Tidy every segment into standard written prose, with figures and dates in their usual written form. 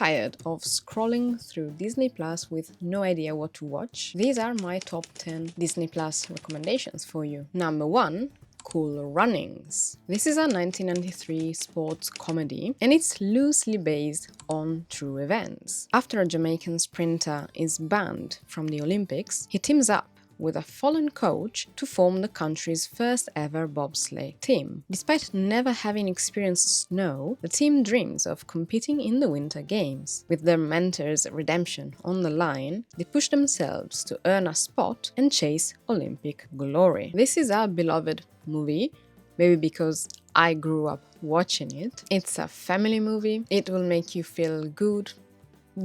Tired of scrolling through Disney Plus with no idea what to watch? These are my top 10 Disney Plus recommendations for you. Number 1. Cool Runnings. This is a 1993 sports comedy and it's loosely based on true events. After a Jamaican sprinter is banned from the Olympics, he teams up with a fallen coach to form the country's first ever bobsleigh team. Despite never having experienced snow, the team dreams of competing in the Winter Games. With their mentor's redemption on the line, they push themselves to earn a spot and chase Olympic glory. This is a beloved movie, maybe because I grew up watching it. It's a family movie. It will make you feel good,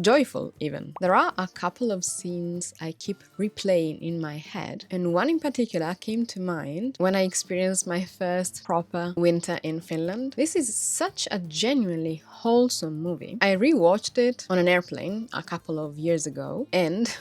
joyful even. There are a couple of scenes I keep replaying in my head, and one in particular came to mind when I experienced my first proper winter in Finland. This is such a genuinely wholesome movie. I rewatched it on an airplane a couple of years ago, and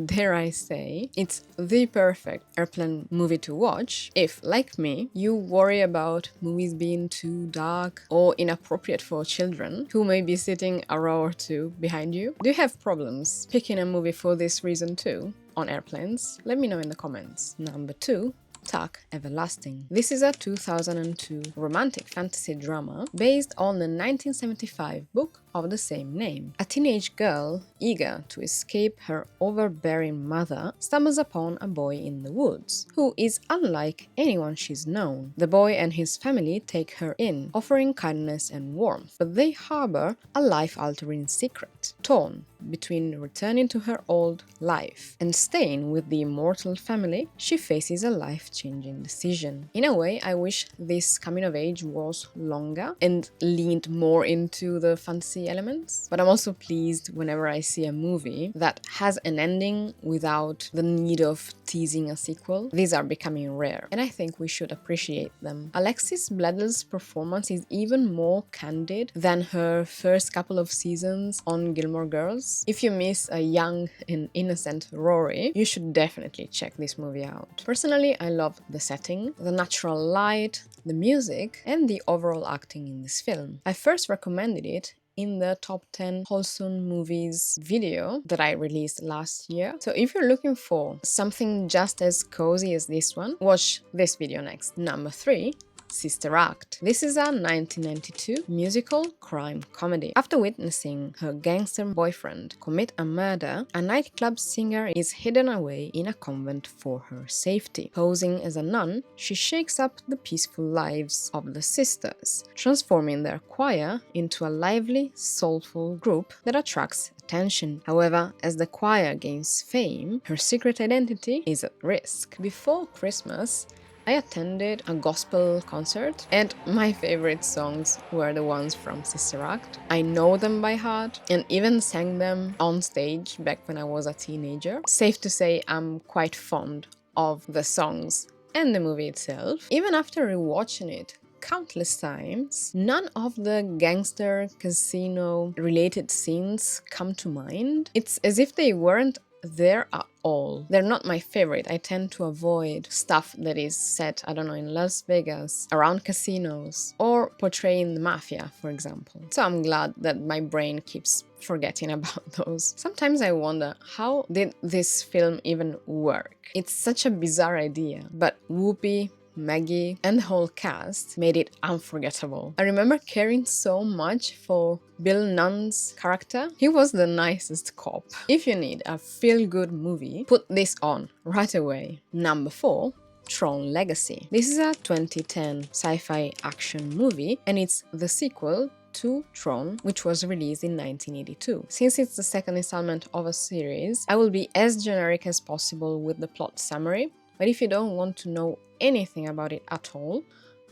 dare I say, it's the perfect airplane movie to watch if, like me, you worry about movies being too dark or inappropriate for children who may be sitting a row or two behind you. Do you have problems picking a movie for this reason too on airplanes? Let me know in the comments. Number 2. Tuck Everlasting. This is a 2002 romantic fantasy drama based on the 1975 book of the same name. A teenage girl, eager to escape her overbearing mother, stumbles upon a boy in the woods, who is unlike anyone she's known. The boy and his family take her in, offering kindness and warmth, but they harbor a life-altering secret. Torn between returning to her old life and staying with the immortal family, she faces a life-changing decision. In a way, I wish this coming of age was longer and leaned more into the fantasy elements, but I'm also pleased whenever I see a movie that has an ending without the need of teasing a sequel. These are becoming rare, and I think we should appreciate them. Alexis Bledel's performance is even more candid than her first couple of seasons on Gilmore Girls. If you miss a young and innocent Rory, you should definitely check this movie out. Personally, I love the setting, the natural light, the music, and the overall acting in this film. I first recommended it in the top 10 wholesome movies video that I released last year. So if you're looking for something just as cozy as this one, watch this video next. Number 3. Sister Act. This is a 1992 musical crime comedy. After witnessing her gangster boyfriend commit a murder, a nightclub singer is hidden away in a convent for her safety. Posing as a nun, she shakes up the peaceful lives of the sisters, transforming their choir into a lively, soulful group that attracts attention. However, as the choir gains fame, her secret identity is at risk. Before Christmas, I attended a gospel concert, and my favorite songs were the ones from Sister Act. I know them by heart and even sang them on stage back when I was a teenager. Safe to say, I'm quite fond of the songs and the movie itself. Even after rewatching it countless times, none of the gangster casino related scenes come to mind. It's as if they weren't there at all. They're not my favorite. I tend to avoid stuff that is set, I don't know, in Las Vegas, around casinos, or portraying the mafia, for example. So I'm glad that my brain keeps forgetting about those. Sometimes I wonder, how did this film even work? It's such a bizarre idea, but Whoopi, Maggie, and the whole cast made it unforgettable. I remember caring so much for Bill Nunn's character. He was the nicest cop. If you need a feel-good movie, put this on right away. Number 4. Tron Legacy. This is a 2010 sci-fi action movie, and it's the sequel to Tron, which was released in 1982. Since it's the second installment of a series, I will be as generic as possible with the plot summary, but if you don't want to know anything about it at all,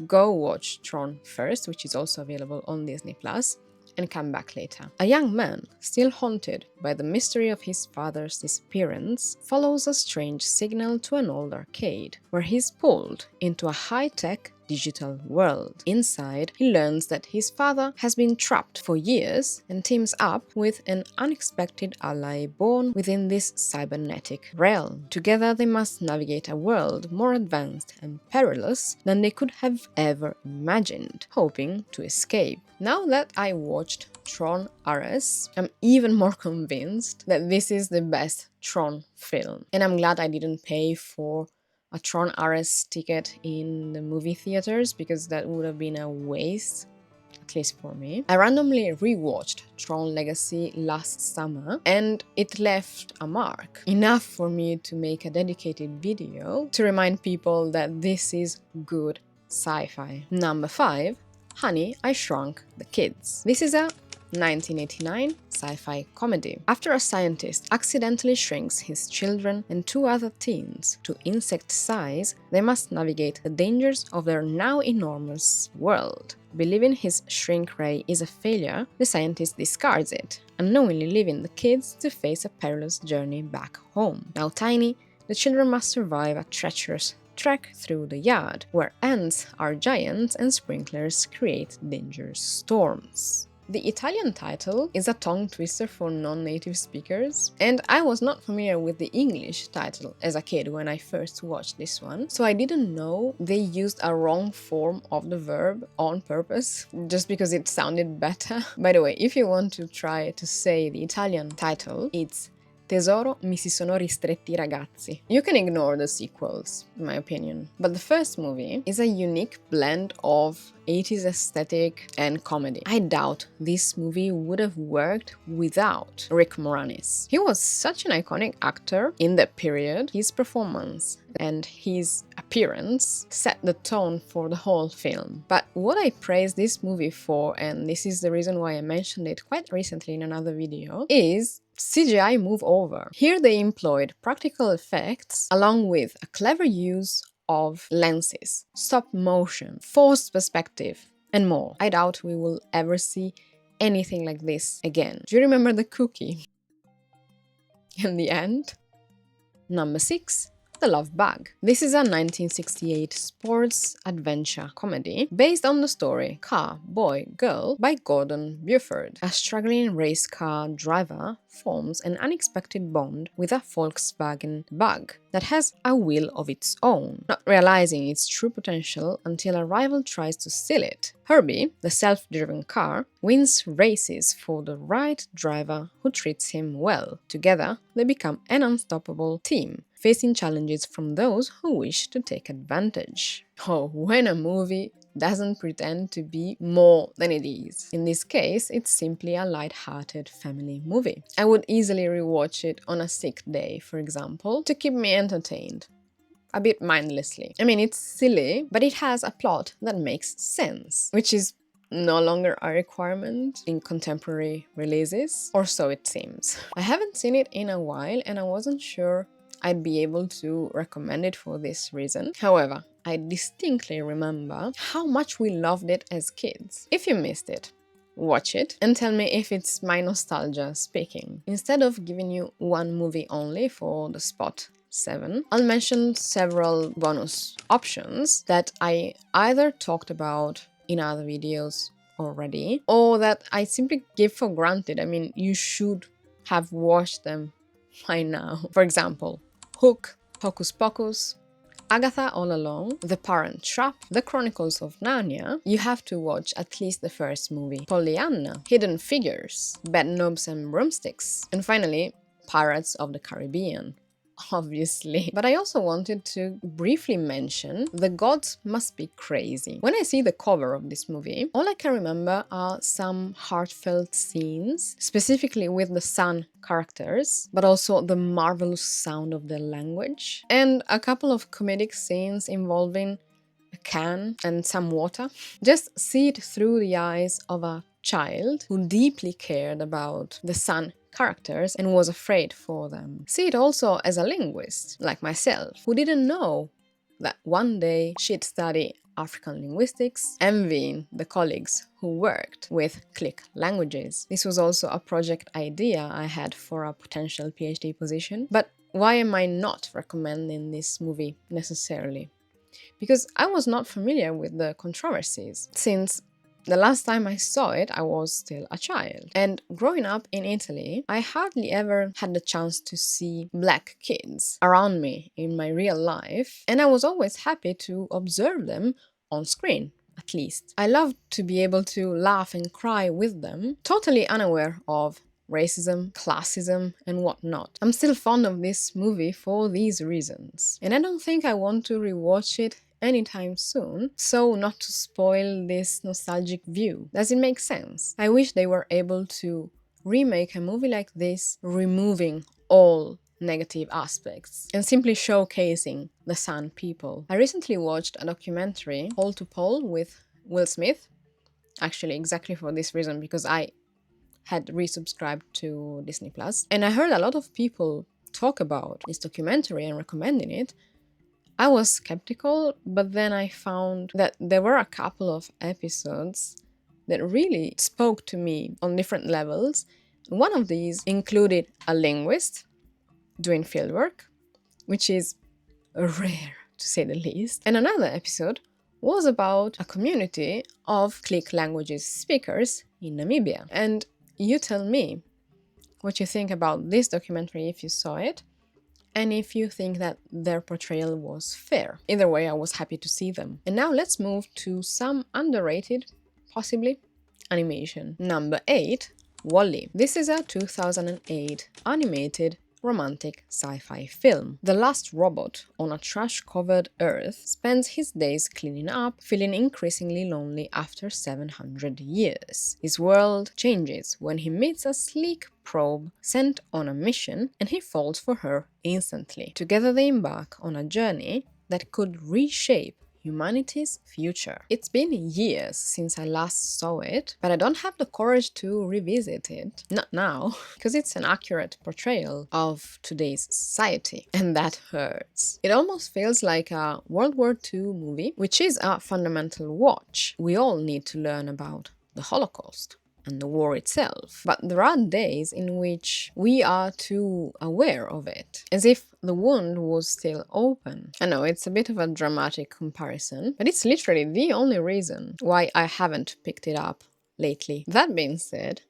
go watch Tron first, which is also available on Disney+, and come back later. A young man, still haunted by the mystery of his father's disappearance, follows a strange signal to an old arcade, where he's pulled into a high-tech digital world. Inside, he learns that his father has been trapped for years and teams up with an unexpected ally born within this cybernetic realm. Together, they must navigate a world more advanced and perilous than they could have ever imagined, hoping to escape. Now that I watched Tron RS, I'm even more convinced that this is the best Tron film. And I'm glad I didn't pay for a Tron RS ticket in the movie theaters, because that would have been a waste, at least for me. I randomly rewatched Tron Legacy last summer and it left a mark, enough for me to make a dedicated video to remind people that this is good sci-fi. Number 5. Honey, I Shrunk the Kids. This is a 1989 sci-fi comedy. After a scientist accidentally shrinks his children and 2 other teens to insect size, they must navigate the dangers of their now enormous world. Believing his shrink ray is a failure, the scientist discards it, unknowingly leaving the kids to face a perilous journey back home. Now tiny, the children must survive a treacherous trek through the yard, where ants are giants and sprinklers create dangerous storms. The Italian title is a tongue twister for non-native speakers, and I was not familiar with the English title as a kid when I first watched this one, so I didn't know they used a wrong form of the verb on purpose, just because it sounded better. By the way, if you want to try to say the Italian title, it's Tesoro, mi si sono ristretti ragazzi. You can ignore the sequels, in my opinion. But the first movie is a unique blend of 80s aesthetic and comedy. I doubt this movie would have worked without Rick Moranis. He was such an iconic actor in that period. His performance and his appearance set the tone for the whole film. But what I praise this movie for, and this is the reason why I mentioned it quite recently in another video, is CGI move over. Here they employed practical effects along with a clever use of lenses, stop motion, forced perspective, and more. I doubt we will ever see anything like this again. Do you remember the cookie? In the end? Number 6. The Love Bug. This is a 1968 sports adventure comedy based on the story Car, Boy, Girl by Gordon Buford. A struggling race car driver forms an unexpected bond with a Volkswagen Bug that has a will of its own, not realizing its true potential until a rival tries to steal it. Herbie, the self-driven car, wins races for the right driver who treats him well. Together, they become an unstoppable team, facing challenges from those who wish to take advantage. Oh, when a movie doesn't pretend to be more than it is. In this case, it's simply a light-hearted family movie. I would easily rewatch it on a sick day, for example, to keep me entertained. A bit mindlessly. I mean, it's silly, but it has a plot that makes sense, which is no longer a requirement in contemporary releases, or so it seems. I haven't seen it in a while, and I wasn't sure I'd be able to recommend it for this reason. However, I distinctly remember how much we loved it as kids. If you missed it, watch it and tell me if it's my nostalgia speaking. Instead of giving you one movie only for the spot 7, I'll mention several bonus options that I either talked about in other videos already, or that I simply give for granted. I mean, you should have watched them by now. For example, Hook, Hocus Pocus, Agatha All Along, The Parent Trap, The Chronicles of Narnia. You have to watch at least the first movie. Pollyanna, Hidden Figures, Bedknobs and Broomsticks, and finally, Pirates of the Caribbean. Obviously. But I also wanted to briefly mention The Gods Must Be Crazy. When I see the cover of this movie, all I can remember are some heartfelt scenes, specifically with the sun characters, but also the marvelous sound of their language, and a couple of comedic scenes involving a can and some water. Just see it through the eyes of a child who deeply cared about the sun characters and was afraid for them. See it also as a linguist, like myself, who didn't know that one day she'd study African linguistics, envying the colleagues who worked with click languages. This was also a project idea I had for a potential PhD position. But why am I not recommending this movie necessarily? Because I was not familiar with the controversies, since the last time I saw it, I was still a child. And growing up in Italy, I hardly ever had the chance to see black kids around me in my real life, and I was always happy to observe them on screen, at least. I love to be able to laugh and cry with them, totally unaware of racism, classism, and whatnot. I'm still fond of this movie for these reasons, and I don't think I want to rewatch it anytime soon, so not to spoil this nostalgic view. Does it make sense? I wish they were able to remake a movie like this, removing all negative aspects and simply showcasing the San people. I recently watched a documentary, Pole to Pole, with Will Smith, actually exactly for this reason, because I had resubscribed to Disney Plus, and I heard a lot of people talk about this documentary and recommending it. I was skeptical, but then I found that there were a couple of episodes that really spoke to me on different levels. One of these included a linguist doing fieldwork, which is rare to say the least. And another episode was about a community of click languages speakers in Namibia. And you tell me what you think about this documentary if you saw it, and if you think that their portrayal was fair. Either way, I was happy to see them. And now let's move to some underrated, possibly, animation. Number 8, WALL-E. This is a 2008 animated romantic sci-fi film. The last robot on a trash-covered Earth spends his days cleaning up, feeling increasingly lonely after 700 years. His world changes when he meets a sleek probe sent on a mission, and he falls for her instantly. Together they embark on a journey that could reshape humanity's future. It's been years since I last saw it, but I don't have the courage to revisit it. Not now, because it's an accurate portrayal of today's society, and that hurts. It almost feels like a World War II movie, which is a fundamental watch. We all need to learn about the Holocaust and the war itself, but there are days in which we are too aware of it, as if the wound was still open. I know it's a bit of a dramatic comparison, but it's literally the only reason why I haven't picked it up lately. That being said,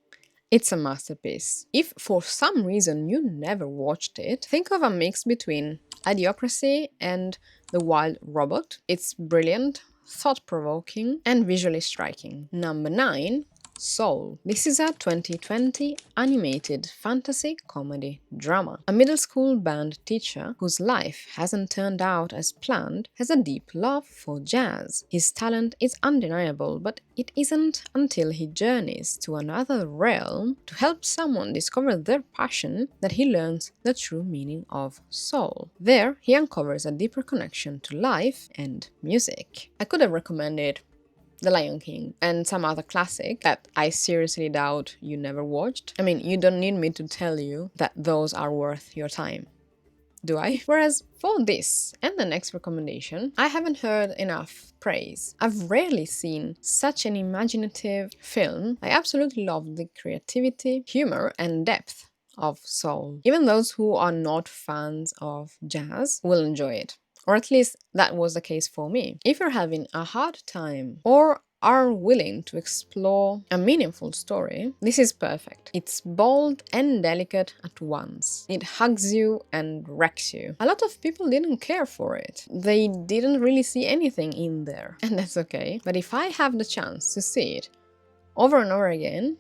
it's a masterpiece. If for some reason you never watched it, think of a mix between Idiocracy and The Wild Robot. It's brilliant, thought-provoking, and visually striking. Number 9, Soul. This is a 2020 animated fantasy comedy drama. A middle school band teacher whose life hasn't turned out as planned has a deep love for jazz. His talent is undeniable, but it isn't until he journeys to another realm to help someone discover their passion that he learns the true meaning of soul. There, he uncovers a deeper connection to life and music. I could have recommended The Lion King and some other classic that I seriously doubt you never watched. I mean, you don't need me to tell you that those are worth your time, do I? Whereas for this and the next recommendation, I haven't heard enough praise. I've rarely seen such an imaginative film. I absolutely love the creativity, humor, and depth of Soul. Even those who are not fans of jazz will enjoy it. Or at least that was the case for me. If you're having a hard time or are willing to explore a meaningful story, this is perfect. It's bold and delicate at once. It hugs you and wrecks you. A lot of people didn't care for it. They didn't really see anything in there, and that's okay. But if I have the chance to see it over and over again,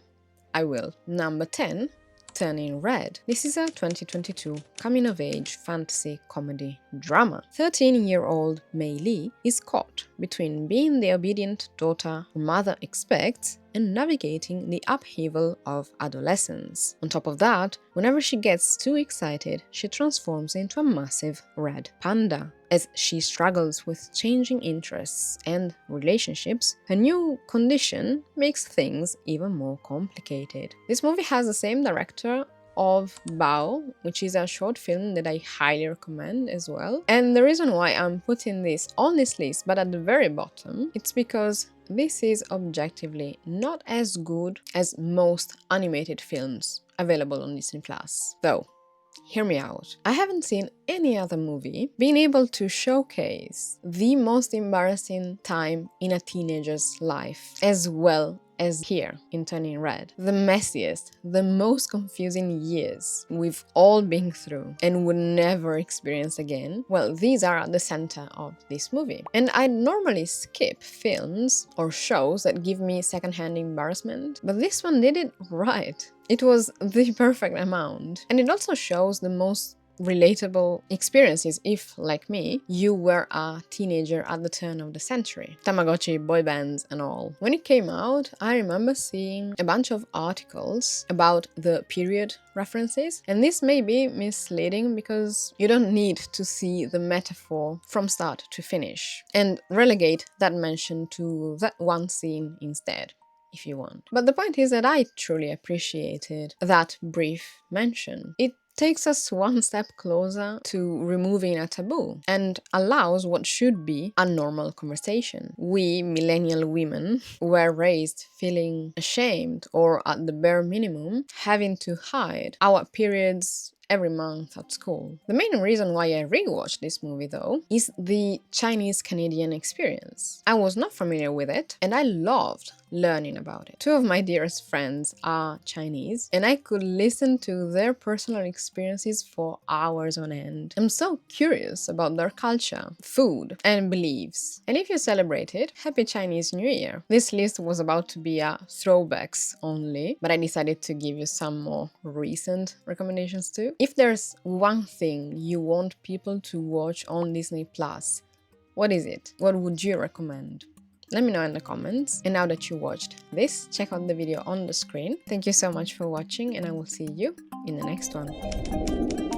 I will. Number 10, Turning Red. This is a 2022 coming-of-age fantasy comedy drama. 13-year-old Mei Li is caught between being the obedient daughter her mother expects and navigating the upheaval of adolescence. On top of that, whenever she gets too excited, she transforms into a massive red panda. As she struggles with changing interests and relationships, her new condition makes things even more complicated. This movie has the same director of Bao, which is a short film that I highly recommend as well. And the reason why I'm putting this on this list, but at the very bottom, it's because this is objectively not as good as most animated films available on Disney+. Though, hear me out. I haven't seen any other movie being able to showcase the most embarrassing time in a teenager's life as well as here in Turning Red. The messiest, the most confusing years we've all been through and would never experience again, well, these are at the center of this movie. And I normally skip films or shows that give me secondhand embarrassment, but this one did it right. It was the perfect amount. And it also shows the most relatable experiences if, like me, you were a teenager at the turn of the century. Tamagotchi, boy bands and all. When it came out, I remember seeing a bunch of articles about the period references, and this may be misleading because you don't need to see the metaphor from start to finish and relegate that mention to that one scene instead, if you want. But the point is that I truly appreciated that brief mention. It takes us one step closer to removing a taboo and allows what should be a normal conversation. We millennial women were raised feeling ashamed or, at the bare minimum, having to hide our periods every month at school. The main reason why I rewatched this movie, though, is the Chinese-Canadian experience. I was not familiar with it, and I loved learning about it. Two of my dearest friends are Chinese, and I could listen to their personal experiences for hours on end. I'm so curious about their culture, food, and beliefs. And if you celebrate it, Happy Chinese New Year! This list was about to be a throwbacks only, but I decided to give you some more recent recommendations too. If there's one thing you want people to watch on Disney Plus, what is it? What would you recommend? Let me know in the comments. And now that you watched this, check out the video on the screen. Thank you so much for watching, and I will see you in the next one.